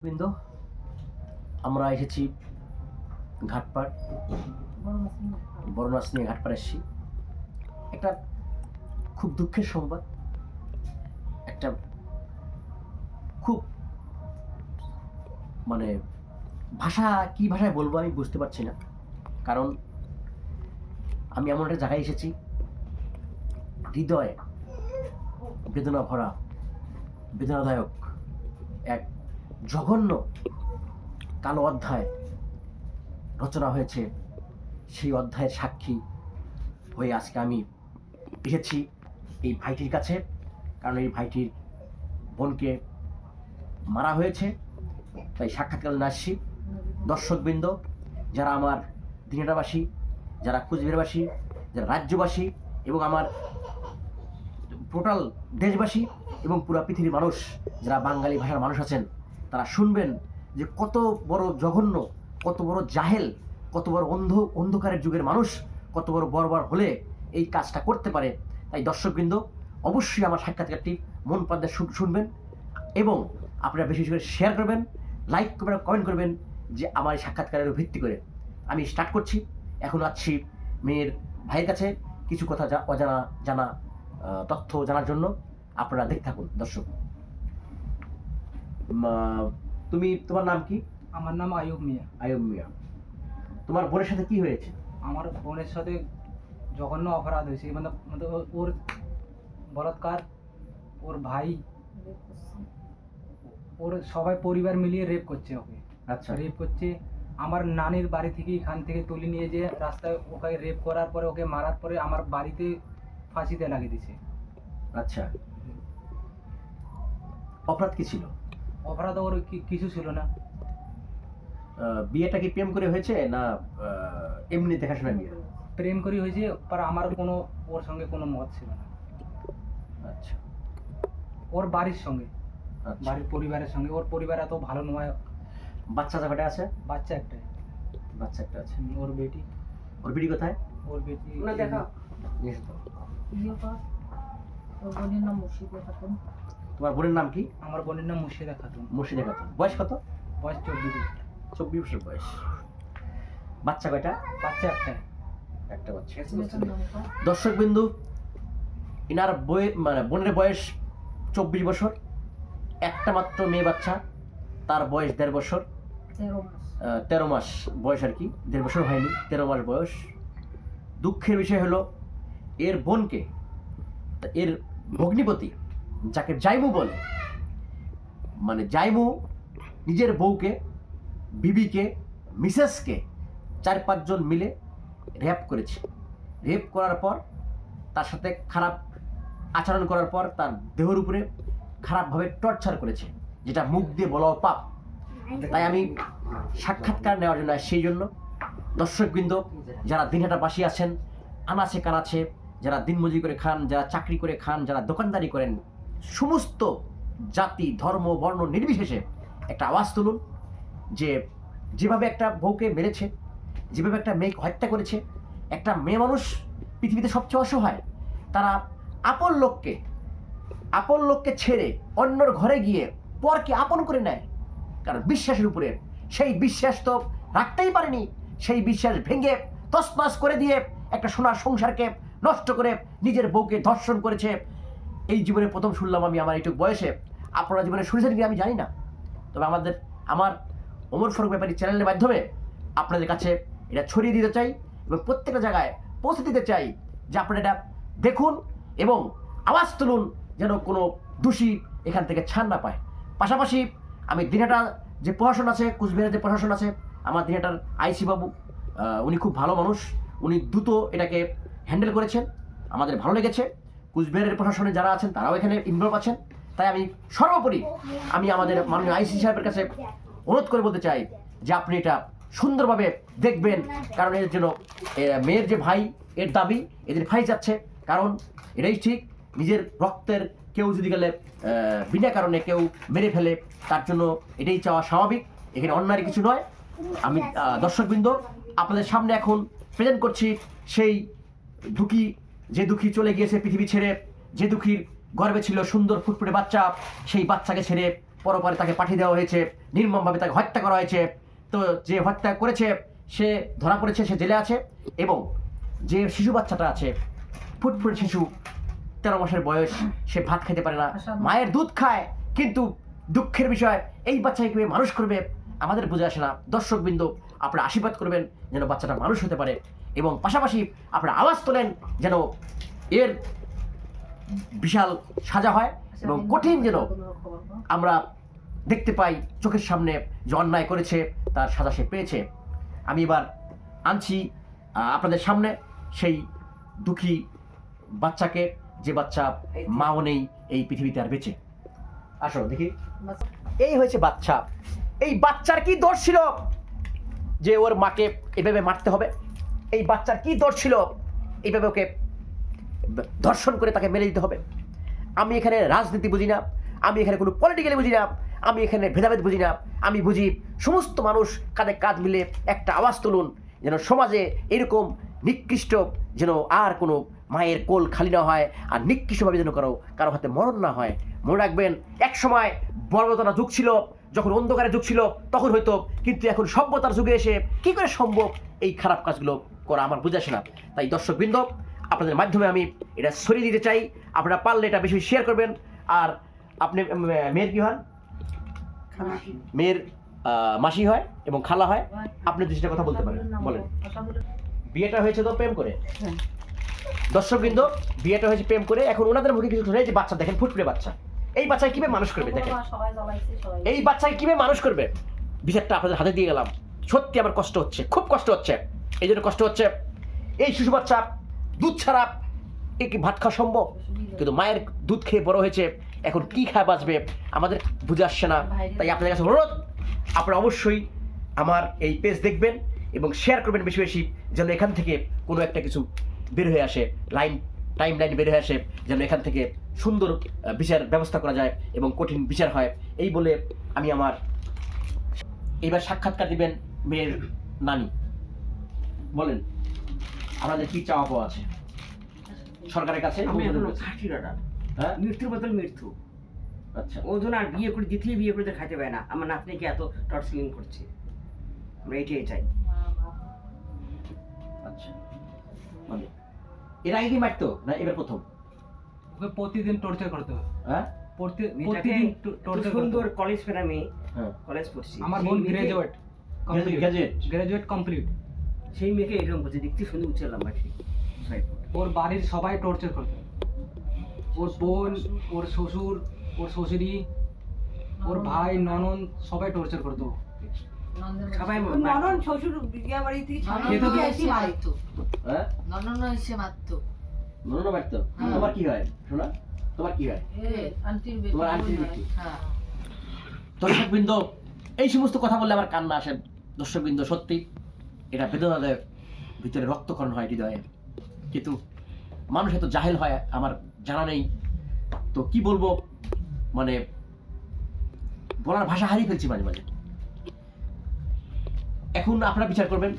বৃন্দ, আমরা এসেছি ঘাটপাড়, বড় মাছ নিয়ে ঘাটপাড় এসেছি। একটা খুব দুঃখের সংবাদ, একটা খুব মানে কি ভাষায় বলবো আমি বুঝতে পারছি না। কারণ আমি এমন একটা জায়গায় এসেছি, হৃদয় বেদনা ভরা, বেদনাদায়ক এক জঘন্য কালো অধ্যায় রচনা হয়েছে। সেই অধ্যায়ের সাক্ষী হয়ে আজকে আমি এসেছি এই ভাইটির কাছে। কারণ এই ভাইটির বোনকে মারা হয়েছে, তাই সাক্ষাৎকার জন্য আসছি। দর্শকবৃন্দ, যারা আমার দিনহাটাবাসী, যারা কুচবিহারবাসী, যারা রাজ্যবাসী এবং আমার টোটাল দেশবাসী এবং পুরো পৃথিবীর মানুষ, যারা বাঙালি ভাষার মানুষ আছেন, তারা শুনবেন যে কত বড় জঘন্য, কত বড় জাহেল, কত বড় অন্ধকারের যুগের মানুষ কত বড় বর্বর হলে এই কাজটা করতে পারে। তাই দর্শকবৃন্দ, অবশ্যই আমার সাক্ষাৎকারটি মন প্রাণ দিয়ে শুনবেন এবং আপনারা বেশি বেশি করে শেয়ার করবেন, লাইক করবেন, কমেন্ট করবেন যে আমার এই সাক্ষাৎকারের ভিত্তি করে আমি স্টার্ট করছি। এখন আসছি মেয়ের ভাইয়ের কাছে কিছু কথা অজানা জানা তথ্য জানার জন্য। আপনারা দেখতে থাকুন দর্শক। তোমার নাম কি? আমার নাম আয়ুব মিয়া। আয়ুব মিয়া, তোমার বোনের সাথে কি হয়েছে? আমার বোনের সাথে জঘন্য অপরাধ হয়েছে, মানে ওর বলাৎকার, ওর ভাই, ওর সবাই পরিবার মিলিয়ে রেপ করছে ওকে। আচ্ছা, রেপ করছে। আমার নানির বাড়ি থেকে এখান থেকে তুলে নিয়ে যে রাস্তায় ওকে রেপ করার পরে, ওকে মারার পরে আমার বাড়িতে ফাঁসিতে লাগিয়ে দিছে। আচ্ছা, অপরাধ কি ছিল? অপরাধ ওর কিছু ছিল না। বিয়েটা কি প্রেম করে হয়েছে না এমনি দেখাশোনা বিয়ে? প্রেম করি হয়েছে, ਪਰ আমার কোনো ওর সঙ্গে কোনো মত ছিল না। আচ্ছা, ওর বাড়ির সঙ্গে, আচ্ছা। বাড়ির পরিবারের সঙ্গে। ওর পরিবার এত ভালো নয়। বাচ্চা কটা আছে? বাচ্চা একটাই। বাচ্চা একটা আছে। ওর বেটি। ওর বিড়ি কোথায়? ওর বেটি দেখা। তোমার বোনের নাম কি? আমার বোনের নাম মুর্শিদা খাতুন। মুর্শিদা খাতুন। বয়স কত? বয়স 24। 24 বছর বয়স। বাচ্চা কয়টা? বাচ্চা একটাই। একটা বাচ্চা। দর্শকবিন্দু, ইনার বোনের বয়স 24 বছর, একটা মাত্র মেয়ে বাচ্চা, তার বয়স 1.5 বছর, 13 মাস বয়স আর কি, 1.5 বছর হয়নি, 13 মাস বয়স। দুঃখের বিষয় হলো এর বোনকে, এর ভগ্নিপতি, যাকে জাইমু বলে, মানে জাইমু নিজের বউকে, বিবিকে, মিসেসকে 4-5 জন মিলে রেপ করেছে। রেপ করার পর তার সাথে খারাপ আচরণ করার পর তার দেহের উপরে খারাপভাবে টর্চার করেছে, যেটা মুখ দিয়ে বলাও পাপ। তাই আমি সাক্ষাৎকার নেওয়ার জন্য, সেই জন্য দর্শকবৃন্দ, যারা দিনহাটাবাসী আছেন, আনাচে কানাচে, যারা দিনমজুরি করে খান, যারা চাকরি করে খান, যারা দোকানদারি করেন, সমস্ত জাতি ধর্ম বর্ণ নির্বিশেষে একটা আওয়াজ তুলুন যে যেভাবে একটা বউকে মেরেছে, যেভাবে একটা মেয়েকে হত্যা করেছে। একটা মেয়ে মানুষ পৃথিবীতে সবচেয়ে অসহায়। তারা আপন লোককে ছেড়ে অন্যর ঘরে গিয়ে পরকে আপন করে নেয়, কারণ বিশ্বাসের উপরে। সেই বিশ্বাস তো রাখতেই পারেনি, সেই বিশ্বাস ভেঙে তছনছ করে দিয়ে একটা সোনার সংসারকে নষ্ট করে নিজের বউকে ধর্ষণ করেছে। এই জীবনে প্রথম শুনলাম আমি, আমার এইটুকু বয়সে। আপনারা জীবনে শুনেছেন কি আমি জানি না, তবে আমার ওমর ফারুক ব্যাপারী চ্যানেলের মাধ্যমে আপনাদের কাছে এটা ছড়িয়ে দিতে চাই এবং প্রত্যেকটা জায়গায় পৌঁছে দিতে চাই যে আপনারা এটা দেখুন এবং আওয়াজ তুলুন, যেন কোনো দোষী এখান থেকে ছাড় না পায়। পাশাপাশি আমি দিনহাটা যে প্রশাসন আছে, কুচবিহারের যে প্রশাসন আছে, আমার দিনহাটার আইসি বাবু, উনি খুব ভালো মানুষ, উনি দ্রুত এটাকে হ্যান্ডেল করেছেন, আমাদের ভালো লেগেছে। কুচবিহারের প্রশাসনে যারা আছেন তারাও এখানে ইনভলভ আছেন। তাই আমি সর্বোপরি আমাদের মাননীয় আইসি সাহেবের কাছে অনুরোধ করে বলতে চাই যে আপনি এটা সুন্দরভাবে দেখবেন, কারণ এর জন্য মেয়ের যে ভাই, এর দাবি এদের ফাঁসি যাচ্ছে। কারণ এটাই ঠিক, নিজের রক্তের কেউ যদি গেলে বিনা কারণে কেউ মেরে ফেলে, তার জন্য এটাই চাওয়া স্বাভাবিক, এখানে অন্যায় কিছু নয়। আমি দর্শকবৃন্দ আপনাদের সামনে এখন প্রেজেন্ট করছি সেই যে দুঃখী চলে গিয়েছে পৃথিবী ছেড়ে, যে দুঃখীর গর্বে ছিল সুন্দর ফুটফুটে বাচ্চা, সেই বাচ্চাকে ছেড়ে পরপারে তাকে পাঠিয়ে দেওয়া হয়েছে, নির্মমভাবে তাকে হত্যা করা হয়েছে। তো যে হত্যা করেছে সে ধরা পড়েছে, সে জেলে আছে। এবং যে শিশু বাচ্চাটা আছে, ফুটফুটে শিশু, 13 মাসের বয়স, সে ভাত খেতে পারে না, মায়ের দুধ খায়। কিন্তু দুঃখের বিষয়, এই বাচ্চাকে কিভাবে মানুষ করবে আমাদের বুঝে আসে না। দর্শকবৃন্দ, আপনারা আশীর্বাদ করবেন যেন বাচ্চাটা মানুষ হতে পারে, এবং পাশাপাশি আপনারা আওয়াজ তোলেন যেন এর বিশাল সাজা হয়, এবং কঠিন যেন আমরা দেখতে পাই চোখের সামনে যে অন্যায় করেছে তার সাজা সে পেয়েছে। আমি এবার আনছি আপনাদের সামনে সেই দুঃখী বাচ্চাকে, যে বাচ্চা মাও নেই এই পৃথিবীতে আর বেঁচে। আসো দেখি, এই হয়েছে বাচ্চা। এই বাচ্চার কি দোষ ছিল যে ওর মাকে এভাবে মারতে হবে? এই বাচ্চার কি দোষ ছিল এইভাবে ওকে ধর্ষণ করে তাকে মেরে দিতে হবে? আমি এখানে রাজনীতি বুঝি না, আমি এখানে কোনো পলিটিক্যালি বুঝি না, আমি এখানে ভেদাভেদ বুঝি না। আমি বুঝি সমস্ত মানুষ কাঁধে কাঁধ মিলে একটা আওয়াজ তুলুন যেন সমাজে এরকম নিকৃষ্ট যেন আর কোনো মায়ের কোল খালি না হয়, আর নিকৃষ্টভাবে যেন কারো হাতে মরণ না হয়। মনে রাখবেন, এক সময় বর্বরতার যুগ ছিল, যখন অন্ধকারের যুগ ছিল তখন হয়তো, কিন্তু এখন সভ্যতার যুগে এসে কি করে সম্ভব এই খারাপ কাজগুলো করা আমার বুঝে আসে না। তাই দর্শকবৃন্দ, আপনাদের মাধ্যমে আমি এটা সরিয়ে দিতে চাই। আপনারা পারলে এটা বেশি শেয়ার করবেন। আর আপনি মেয়ের কি হন? মেয়ের মাসি হয় এবং খালা হয়। আপনি দুইটা কথা বলতে পারেন, বলেন। বিয়েটা হয়েছে তো প্রেম করে। দর্শকবৃন্দ, বিয়েটা হয়েছে প্রেম করে। এখন ওনাদের মুখে কিছু শুনে যে বাচ্চা দেখেন, ফুটফুটে বাচ্চা, এই বাচ্চাকে কিভাবে মানুষ করবে দেখেন, এই বাচ্চাকে কিভাবে মানুষ করবে। বিচারটা আপনাদের হাতে দিয়ে গেলাম। সত্যি আমার কষ্ট হচ্ছে, খুব কষ্ট হচ্ছে। এই জন্য কষ্ট হচ্ছে, এই শিশু বাচ্চা দুধ ছাড়া এ কি ভাত খাওয়া সম্ভব? কিন্তু মায়ের দুধ খেয়ে বড় হয়েছে, এখন কি খায় বাঁচবে আমাদের বুঝে আসছে না। তাই আপনাদের কাছে অনুরোধ, আপনারা অবশ্যই আমার এই পেজ দেখবেন এবং শেয়ার করবেন বেশি বেশি, যেন এখান থেকে কোনো একটা কিছু বের হয়ে আসে, টাইম লাইন বের হয়ে আসে, যেন এখান থেকে সুন্দর বিচার ব্যবস্থা করা যায় এবং কঠিন বিচার হয়। এই বলে আমি আমার এইবার সাক্ষাৎকার দিবেন মেয়ের নানি। বলেন, আপনাদের কি চাওয়া পাওয়া আছে সরকারের কাছে? আমি এখনো খাচ্ছি না। হ্যাঁ, মৃত্যুর বদল মৃত্যু। আচ্ছা, ওজন আর বিয়ে করে দ্বিতীয় বিয়ে করে খাইতে পারে না। আমার নাতনিকে এত টর্চলিং করছে, আমরা এটাই চাই। আচ্ছা, মানে এর আগে কি মারতো না এবার প্রথম? ওকে প্রতিদিন টর্চার করতে হবে। হ্যাঁ, প্রতিদিন টর্চার সুন্দর কলেজ ফেরা মেয়ে, হ্যাঁ, কলেজ পড়ছি। আমার বোন গ্রাজুয়েট গ্রাজুয়েট কমপ্লিট। সেই মেয়েকে এরকম করছে, দেখতে সুন্দর উঠছে লম্বা ঠিক। ওর বাড়ির সবাই টর্চার করতো, ওর বোন, ওর শ্বশুর, ওর শ্বশুরি, ওর ভাই, ননদ সবাই টর্চার করতো। সবাই ননন শ্বশুর বিয়া বাড়িতে এসে মারতো। হ্যাঁ, ননন এসে মারতো। ননদ মারতো। তোমার কি হয় শোনা? তোমার কি হয়? আন্টির বেটি। তোমার আন্টির বেটি। হ্যাঁ। দর্শকবৃন্দ, এই সমস্ত কথা বললে আমার কান্না আসে। দর্শকবৃন্দ, সত্যি এটা বেদনা দেয়, ভিতরে রক্তক্ষরণ হয় হৃদয়ে। কিন্তু মানুষ এত জাহেল হয় আমার জানা নেই। তো কি বলবো, মানে বলার ভাষা হারিয়ে ফেলছি মাঝে মাঝে। এখন আপনারা বিচার করবেন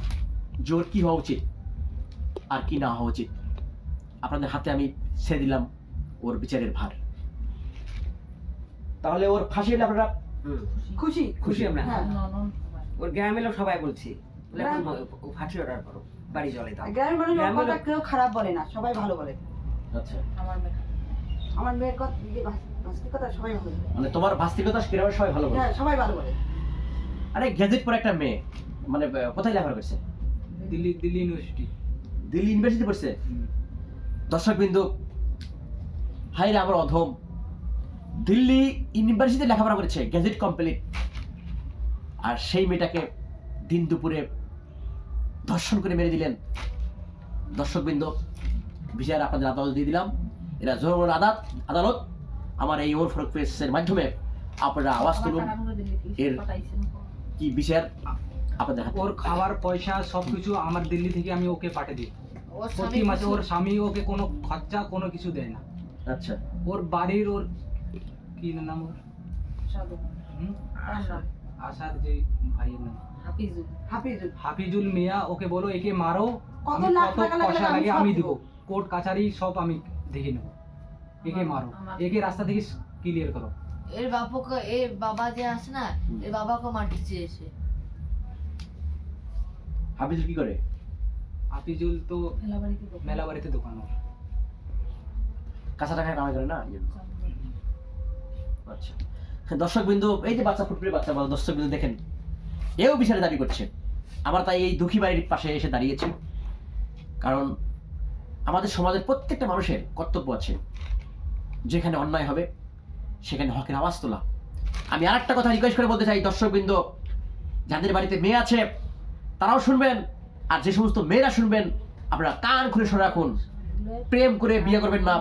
যে ওর কি হওয়া উচিত আর কি না হওয়া উচিত। আপনাদের হাতে আমি ছেড়ে দিলাম ওর বিচারের ভার। তাহলে ওর ফাঁসি হলে আপনারা খুশি খুশি আমরা। হ্যাঁ। ওর গ্রামের লোক সবাই বলছি ফাঁসি অর্ডার করো, বাড়ি জলে দাও। গ্রামের মানুষ ওর গ্রামের কথা লোক- কেউ খারাপ বলে না, সবাই ভালো বলে। আচ্ছা, আমার মেয়ের কথা, ভাস্তির কথা সবাই ভালো বলে। মানে তোমার ভাস্তিকতা গ্রামের সবাই ভালো বলে। হ্যাঁ, সবাই ভালো বলে। আরে গ্যাজেট পরে একটা মেয়ে, মানে কোথায় লেখাপড়া করছে? দিল্লি ইউনিভার্সিটি। দিল্লি ইউনিভার্সিটি পড়ছে। দর্শকবিন্দু, হাই রে আমার অধম, দিল্লি ইউনিভার্সিটিতে লেখাপড়া করেছে, গ্যাজেট কমপ্লিট, আর সেই মেয়েটাকে দিন দুপুরে ধর্ষণ করে মেরে দিলেন। দর্শকবৃন্দ, বিচার আপনাদের আদালত দিয়ে দিলাম। এরা জোর আদালত আমার এই ওমর ফারুক প্রেসের মাধ্যমে আপনারা আওয়াজ তুলুন। এর কি বিচার আপনাদের হাতে। ওর খাওয়ার পয়সা সবকিছু আমার দিল্লি থেকে আমি ওকে পাঠিয়ে দিই প্রতি মাসে। ওর স্বামী ওকে কোনো খরচা কোনো কিছু দেয় না। আচ্ছা, ওর বাড়ির, ওর কি নাম, ওর আশার যে ভাইয়ের নাম হাফিজুল। হাফিজুল মিয়া, ওকে বলো একে মারো, কত আমি লাখ কত টাকা লাগবে পয়সা লাগে সব আমি দেবো। দিব, কোর্ট কাছারি সব আমি দেখে নেব। একে মারো, একে রাস্তা থেকে ক্লিয়ার করো। এর বাবাকে, এর বাবা যে আছে না, এর বাবাকে মাটি চেয়েছে। হাফিজুল কি করে? হাফিজুল তো মেলা বাড়িতে দোকান ওর। কাঁচা টাকায় কামাই করে না এই জন্য। আচ্ছা দর্শক বিন্দু, এই যে বাচ্চা ফুটফুটে বাচ্চা, দর্শক বিন্দু দেখেন, এও বিচারে দাবি করছে। আমরা তাই এই দুঃখী বাড়ির পাশে এসে দাঁড়িয়েছি, কারণ আমাদের সমাজের প্রত্যেকটা মানুষের কর্তব্য আছে, যেখানে অন্যায় হবে সেখানে হকের আওয়াজ তোলা। আমি আর একটা কথা রিকোয়েস্ট করে বলতে চাই, দর্শকবৃন্দ, যাদের বাড়িতে মেয়ে আছে তারাও শুনবেন, আর যে সমস্ত মেয়েরা শুনবেন আপনারা কান খুলে শুনে রাখুন। প্রেম করে বিয়ে করবেন না,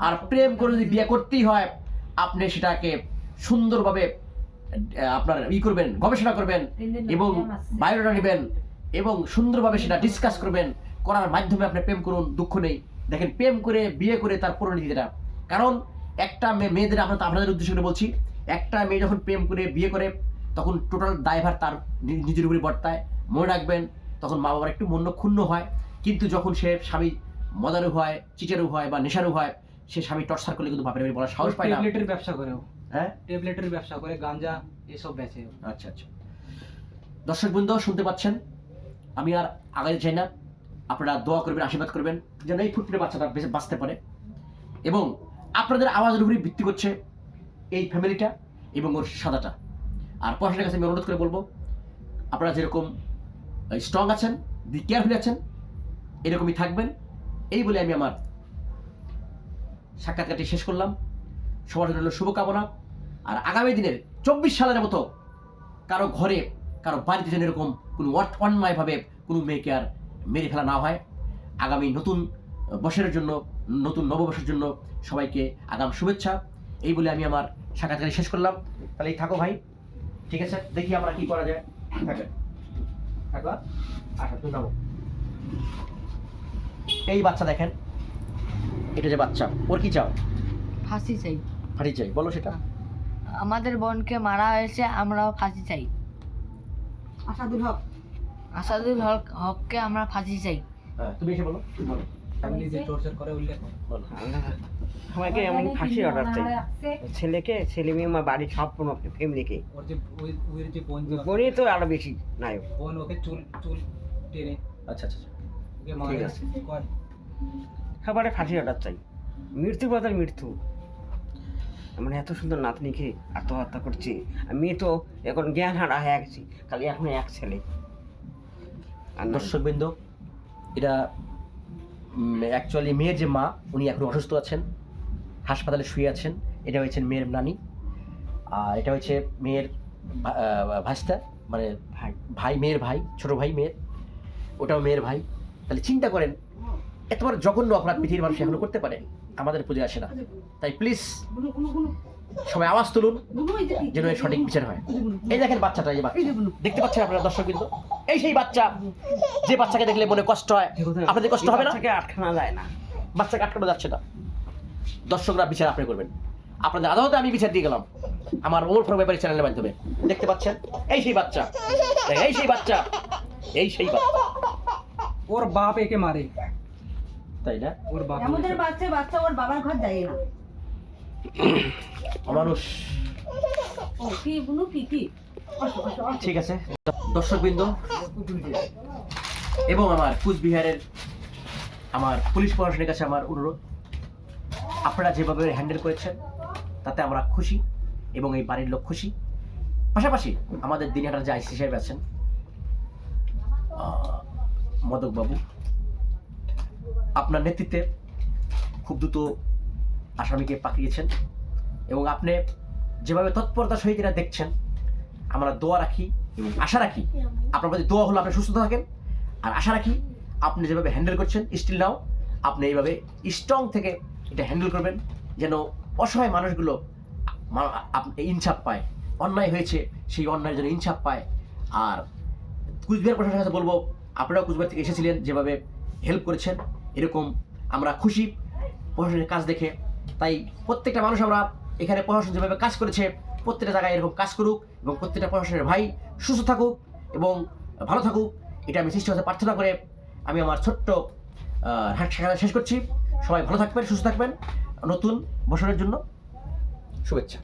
আর প্রেম করে যদি বিয়ে করতেই হয় আপনি সেটাকে সুন্দরভাবে আপনার করবেন, গবেষণা করবেন এবং বায়োডাটা নেবেন এবং সুন্দরভাবে সেটা ডিসকাস করবেন, করার মাধ্যমে আপনি প্রেম করুন, দুঃখ নেই। দেখেন, প্রেম করে বিয়ে করে তার পরিণতি যেটা, কারণ একটা মেয়েদের আমরা আপনাদের উদ্দেশ্য করে বলছি, একটা মেয়ে যখন প্রেম করে বিয়ে করে তখন টোটাল দায়ভার তার নিজের উপরে বর্তায়। মনে রাখবেন, তখন মা বাবার একটু মন ক্ষুণ্ণ হয়, কিন্তু যখন সে স্বামী মদারু হয়, চিটারু হয় বা নেশারু হয়, সে স্বামী টর্চার করলে কিন্তু বাপের বাড়ি বলার সাহস পায় না। ট্যাবলেটের ব্যবসা করে ও। হ্যাঁ, ট্যাবলেটের ব্যবসা করে, গাঁজা এসব বেচে ও। আচ্ছা আচ্ছা। দর্শক বৃন্দ শুনতে পাচ্ছেন, আমি আর আগাতে চাই না, আপনারা দোয়া করবেন, আশীর্বাদ করবেন যেন এই ফুটফুটে বাচ্চাটা বেঁচে বাঁচতে পারে। এবং আপনাদের আওয়াজের উপরে ভিত্তি করছে এই ফ্যামিলিটা এবং ওর সাদাটা। আর প্রশাসনের কাছে আমি অনুরোধ করে বলবো, আপনারা যেরকম স্ট্রং আছেন, কেয়ারফুলি আছেন, এরকমই থাকবেন। এই বলে আমি আমার সাক্ষাৎকারটি শেষ করলাম। সবার জন্য শুভকামনা। আর আগামী দিনের 24 সালের মতো কারো ঘরে, কারো বাড়িতে যেন এরকম কোনো অন্যায়ভাবে কোনো মেয়েকে আর মেরে ফেলা না হয়। আগামী নতুন বছরের জন্য, নতুন নববর্ষের জন্য সবাইকে আগাম শুভেচ্ছা। এই বলে আমি আমার সাক্ষাৎকার শেষ করলাম। তাহলে থাকো ভাই, ঠিক আছে, দেখি আমরা কি করা যায়। থাকবা, আচ্ছা তুমি নামো। এই বাচ্চা দেখেন, এটা যে বাচ্চা, ওর কি চাও? ফাঁসি চাই। ফাঁসি চাই, বলো সেটা। আমাদের বোনকে মারা হয়েছে, আমরাও ফাঁসি চাই। আসাদুল হক। আসাদুল হককে আমরা ফাঁসি চাই। হ্যাঁ, তুমি এসে বলো, বলো ফ্যামিলি যে টর্চার করে উল্লেখ করে। বলো। আমাকে এমন ফাঁসির অর্ডার চাই, ছেলেকে, ছেলে মেয়ে, আমার বাড়ির সব ফ্যামিলিকে। ওর যে ওর যে বোন যে বোনই তো আরো বেশি নায়ক। বোন ওকে চুল চুল টেনে আচ্ছা আচ্ছা আচ্ছা। ওকে মারে। ঠিক আছে। কয় খাবারে ফাঁসির অর্ডার চাই, মৃত্যু বদল মৃত্যু। আমরা এত সুন্দর নাতনিকে আত্মহত্যা করছি, আমি তো এখন জ্ঞান হারা হয়ে গেছি, খালি এখন এক ছেলে। আর দর্শকবৃন্দ, এটা অ্যাকচুয়ালি মেয়ের যে মা, উনি এখন অসুস্থ আছেন, হাসপাতালে শুয়ে আছেন। এটা হয়েছে মেয়ের নানি, আর এটা হচ্ছে মেয়ের ভাস্তা, মানে ভাই, ভাই, মেয়ের ভাই, ছোট ভাই মেয়ের, ওটাও মেয়ের ভাই। তাহলে চিন্তা করেন, এত বড় জঘন্য অপরাধ পৃথিবীর মানুষ এখনো করতে পারে, আমাদের পুজো আসে না। তাই প্লিজ সবাই আওয়াজ তুলুন যেন এর সঠিক বিচার হয়। এই দেখেন বাচ্চাটা, এই বাচ্চা দেখতে পাচ্ছেন আপনারা দর্শকবৃন্দ, এই সেই বাচ্চা, যে বাচ্চাকে দেখলে মনে কষ্ট হয়। আপনাদের কষ্ট হবে না? বাচ্চাকে আটকানো যায় না, বাচ্চাকে আটকানো যাচ্ছে না। দর্শকরা বিচার আপনি করবেন, আপনাদের আদালতে আমি বিচার দিয়ে গেলাম আমার ওমর ফারুক ব্যাপারী চ্যানেলের মাধ্যমে। দেখতে পাচ্ছেন, এই সেই বাচ্চা, এই সেই বাচ্চা, এই সেই বাচ্চা। ওর বাপ একে মারে, তাই না? ওর বাপ আমাদের বাচ্চা ওর বাবার ঘর যায় না। অমানুষ। ও কি বুনু কি কি? ঠিক আছে দর্শকবৃন্দ, এবং আমার কুচবিহারের আমার পুলিশ প্রশাসনের কাছে আমার অনুরোধ, আপনারা যেভাবে হ্যান্ডেল করেছেন তাতে আমরা খুশি এবং এই বাড়ির লোক খুশি। পাশাপাশি আমাদের দিনহাটার যে আইসি সাহেব আছেন, মদক বাবু, আপনার নেতৃত্বে খুব দ্রুত আসামিকে পাঠিয়েছেন এবং আপনি যেভাবে তৎপরতার সহিত এটা দেখছেন, আমরা দোয়া রাখি এবং আশা রাখি আপনার প্রতি দোয়া হলো আপনি সুস্থ থাকেন, আর আশা রাখি আপনি যেভাবে হ্যান্ডেল করছেন স্টিল নাও আপনি এইভাবে স্ট্রং থেকে এটা হ্যান্ডেল করবেন, যেন অসহায় মানুষগুলো ইনসাফ পায়, অন্যায় হয়েছে সেই অন্যায়ের জন্য ইনসাফ পায়। আর কুচবিহার প্রশাসনের কাছে বলবো, আপনারাও কুচবিহার থেকে এসেছিলেন, যেভাবে হেল্প করেছেন, এরকম আমরা খুশি প্রশাসনের কাজ দেখে। তাই প্রত্যেকটা মানুষ, আমরা এখানে প্রশাসন যেভাবে কাজ করেছে প্রত্যেকটা জায়গায় এরকম কাজ করুক এবং প্রত্যেকটা প্রশাসনের ভাই সুস্থ থাকুক এবং ভালো থাকুক, এটা আমি সৃষ্টিকর্তাকে প্রার্থনা করে আমি আমার ছোট্ট শেষ করছি। সবাই ভালো থাকবেন, সুস্থ থাকবেন, নতুন বছরের জন্য শুভেচ্ছা।